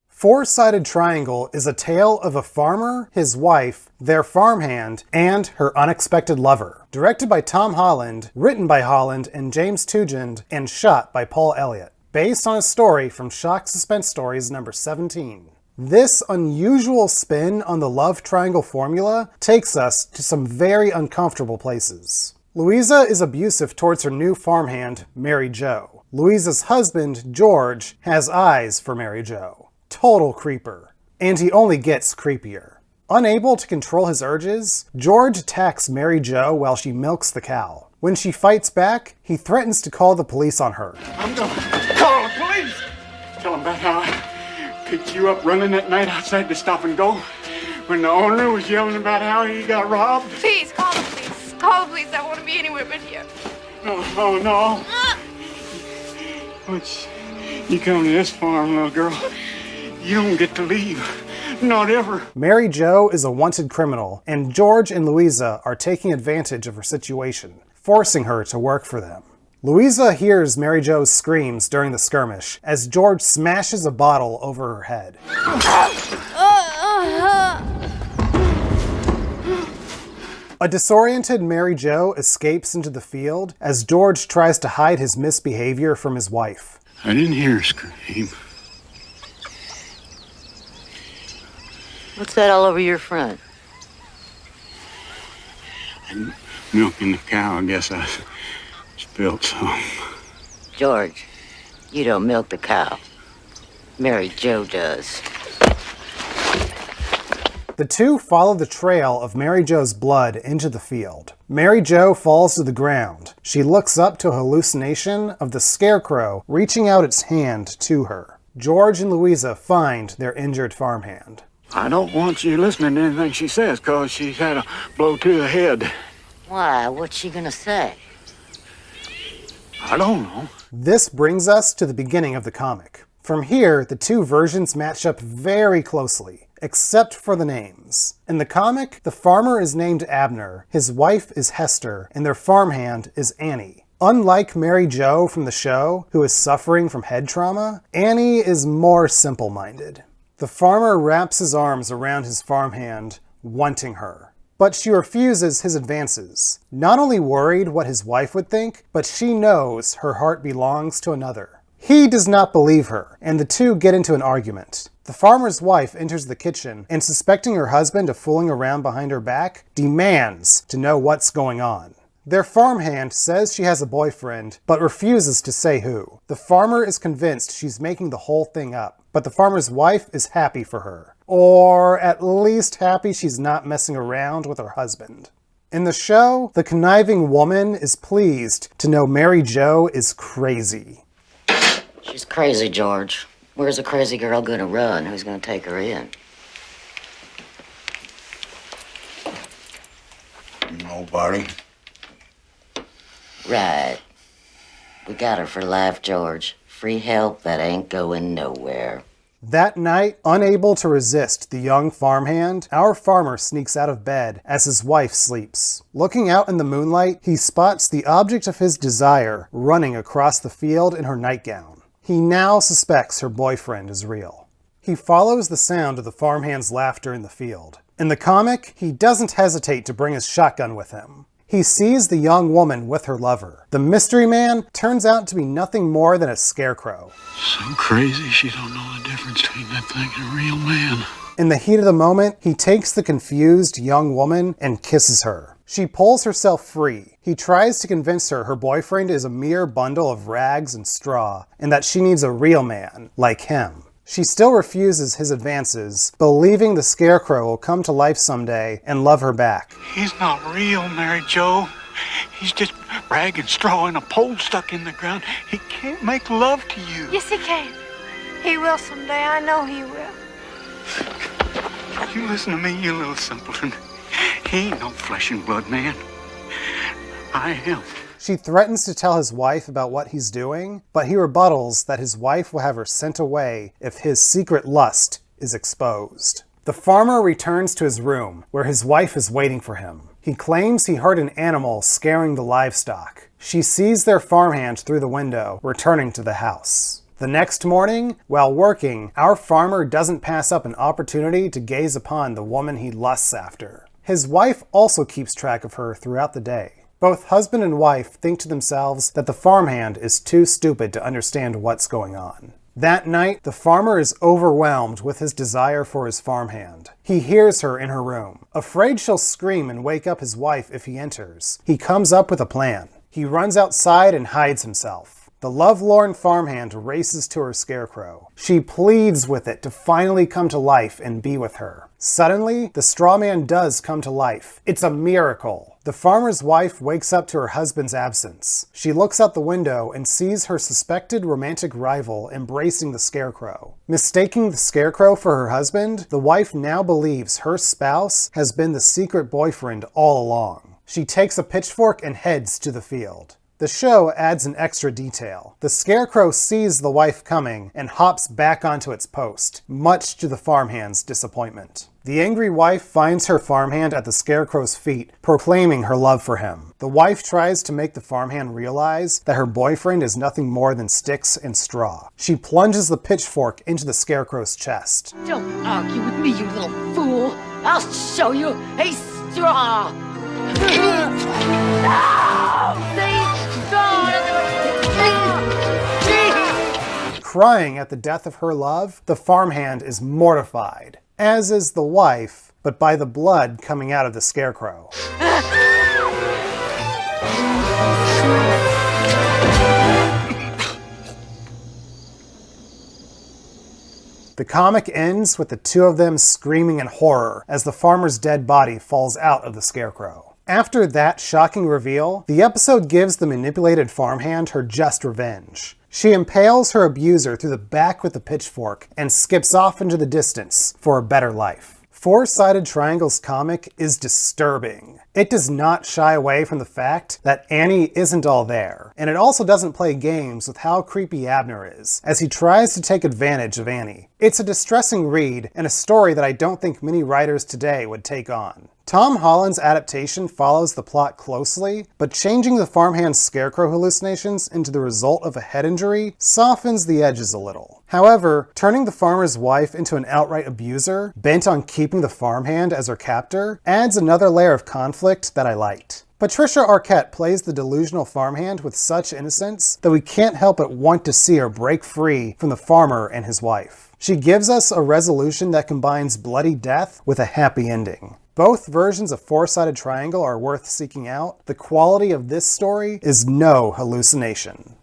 Four-Sided Triangle is a tale of a farmer, his wife, their farmhand, and her unexpected lover. Directed by Tom Holland, written by Holland and James Tugend, and shot by Paul Elliott. Based on a story from Shock Suspense Stories number 17. This unusual spin on the love triangle formula takes us to some very uncomfortable places. Louisa is abusive towards her new farmhand, Mary Jo. Louisa's husband, George, has eyes for Mary Jo. Total creeper. And he only gets creepier. Unable to control his urges, George attacks Mary Jo while she milks the cow. When she fights back, he threatens to call the police on her. I'm gonna call the police! Tell them about how I picked you up running that night outside the Stop and Go when the owner was yelling about how he got robbed. Please, call the police. Call the police. I don't want to be anywhere but here. Oh, no. Once you come to this farm, little girl, you don't get to leave. Not ever. Mary Jo is a wanted criminal, and George and Louisa are taking advantage of her situation, forcing her to work for them. Louisa hears Mary Jo's screams during the skirmish as George smashes a bottle over her head. A disoriented Mary Jo escapes into the field as George tries to hide his misbehavior from his wife. I didn't hear her scream. What's that all over your front? I'm milking the cow. I guess I spilled some. George, you don't milk the cow. Mary Jo does. The two follow the trail of Mary Jo's blood into the field. Mary Jo falls to the ground. She looks up to a hallucination of the Scarecrow reaching out its hand to her. George and Louisa find their injured farmhand. I don't want you listening to anything she says, because she's had a blow to the head. Why? What's she gonna say? I don't know. This brings us to the beginning of the comic. From here, the two versions match up very closely, except for the names. In the comic, the farmer is named Abner, his wife is Hester, and their farmhand is Annie. Unlike Mary Jo from the show, who is suffering from head trauma, Annie is more simple-minded. The farmer wraps his arms around his farmhand, wanting her. But she refuses his advances, not only worried what his wife would think, but she knows her heart belongs to another. He does not believe her, and the two get into an argument. The farmer's wife enters the kitchen, and suspecting her husband of fooling around behind her back, demands to know what's going on. Their farmhand says she has a boyfriend, but refuses to say who. The farmer is convinced she's making the whole thing up, but the farmer's wife is happy for her. Or at least happy she's not messing around with her husband. In the show, the conniving woman is pleased to know Mary Jo is crazy. She's crazy, George. Where's a crazy girl gonna run? Who's gonna take her in? Nobody. Right. We got her for life, George. Free help that ain't going nowhere. That night, unable to resist the young farmhand, our farmer sneaks out of bed as his wife sleeps. Looking out in the moonlight, he spots the object of his desire running across the field in her nightgown. He now suspects her boyfriend is real. He follows the sound of the farmhand's laughter in the field. In the comic, he doesn't hesitate to bring his shotgun with him. He sees the young woman with her lover. The mystery man turns out to be nothing more than a scarecrow. So crazy she don't know the difference between that thing and a real man. In the heat of the moment, he takes the confused young woman and kisses her. She pulls herself free. He tries to convince her boyfriend is a mere bundle of rags and straw, and that she needs a real man, like him. She still refuses his advances, believing the Scarecrow will come to life someday and love her back. He's not real, Mary Jo. He's just rag and straw and a pole stuck in the ground. He can't make love to you. Yes, he can. He will someday. I know he will. You listen to me, you little simpleton. He ain't no flesh and blood man. I am. She threatens to tell his wife about what he's doing, but he rebuttals that his wife will have her sent away if his secret lust is exposed. The farmer returns to his room, where his wife is waiting for him. He claims he heard an animal scaring the livestock. She sees their farmhand through the window, returning to the house. The next morning, while working, our farmer doesn't pass up an opportunity to gaze upon the woman he lusts after. His wife also keeps track of her throughout the day. Both husband and wife think to themselves that the farmhand is too stupid to understand what's going on. That night, the farmer is overwhelmed with his desire for his farmhand. He hears her in her room. Afraid she'll scream and wake up his wife if he enters, he comes up with a plan. He runs outside and hides himself. The lovelorn farmhand races to her scarecrow. She pleads with it to finally come to life and be with her. Suddenly, the straw man does come to life. It's a miracle. The farmer's wife wakes up to her husband's absence. She looks out the window and sees her suspected romantic rival embracing the scarecrow. Mistaking the scarecrow for her husband, the wife now believes her spouse has been the secret boyfriend all along. She takes a pitchfork and heads to the field. The show adds an extra detail. The scarecrow sees the wife coming and hops back onto its post, much to the farmhand's disappointment. The angry wife finds her farmhand at the scarecrow's feet, proclaiming her love for him. The wife tries to make the farmhand realize that her boyfriend is nothing more than sticks and straw. She plunges the pitchfork into the scarecrow's chest. Don't argue with me, you little fool. I'll show you a straw. Crying at the death of her love, the farmhand is mortified, as is the wife, but by the blood coming out of the scarecrow. The comic ends with the two of them screaming in horror as the farmer's dead body falls out of the scarecrow. After that shocking reveal, the episode gives the manipulated farmhand her just revenge. She impales her abuser through the back with a pitchfork and skips off into the distance for a better life. Four-Sided Triangle's comic is disturbing. It does not shy away from the fact that Annie isn't all there, and it also doesn't play games with how creepy Abner is, as he tries to take advantage of Annie. It's a distressing read, and a story that I don't think many writers today would take on. Tom Holland's adaptation follows the plot closely, but changing the farmhand's scarecrow hallucinations into the result of a head injury softens the edges a little. However, turning the farmer's wife into an outright abuser, bent on keeping the farmhand as her captor, adds another layer of conflict that I liked. Patricia Arquette plays the delusional farmhand with such innocence that we can't help but want to see her break free from the farmer and his wife. She gives us a resolution that combines bloody death with a happy ending. Both versions of Four-Sided Triangle are worth seeking out. The quality of this story is no hallucination.